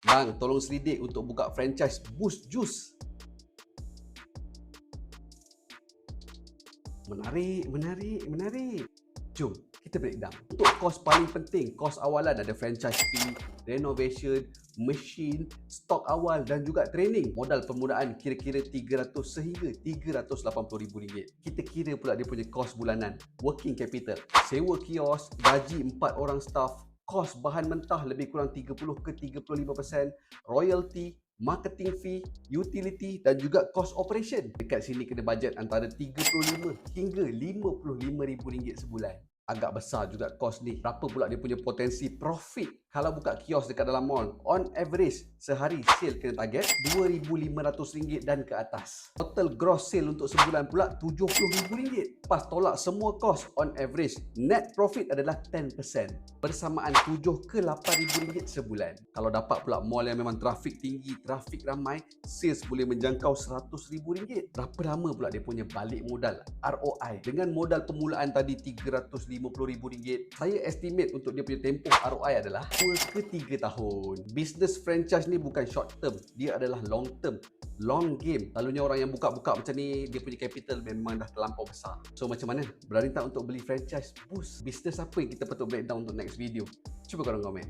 Bang, tolong selidik untuk buka franchise Boost Juice. Menarik, menarik, menarik. Jom, kita breakdown. Untuk kos paling penting, kos awalan ada franchise fee, renovation, mesin, stok awal dan juga training. Modal permulaan kira-kira 300 sehingga RM380,000. Kita kira pula dia punya kos bulanan. Working capital, sewa kios, gaji 4 orang staff, kos bahan mentah lebih kurang 30 ke 35%, royalty, marketing fee, utility dan juga cost operation. Dekat sini kena bajet antara 35 hingga RM55,000 sebulan. Agak besar juga kos ni. Berapa pula dia punya potensi profit kalau buka kios dekat dalam mall? On average, sehari sale kena target RM2,500 dan ke atas. Total gross sale untuk sebulan pula RM70,000. Pas tolak semua kos, on average, net profit adalah 10%. Bersamaan RM7 ke RM8,000 sebulan. Kalau dapat pula mall yang memang trafik tinggi, trafik ramai, sales boleh menjangkau RM100,000. Berapa lama pula dia punya balik modal? ROI. Dengan modal permulaan tadi RM350,000, saya estimate untuk dia punya tempoh ROI adalah 2 ke 3 tahun. Business franchise ni bukan short term, dia adalah long term, long game. Selalunya orang yang buka-buka macam ni, dia punya capital memang dah terlampau besar. So macam mana? Berani tak untuk beli franchise Boost? Business apa yang kita patut breakdown untuk next video? Cuba korang komen.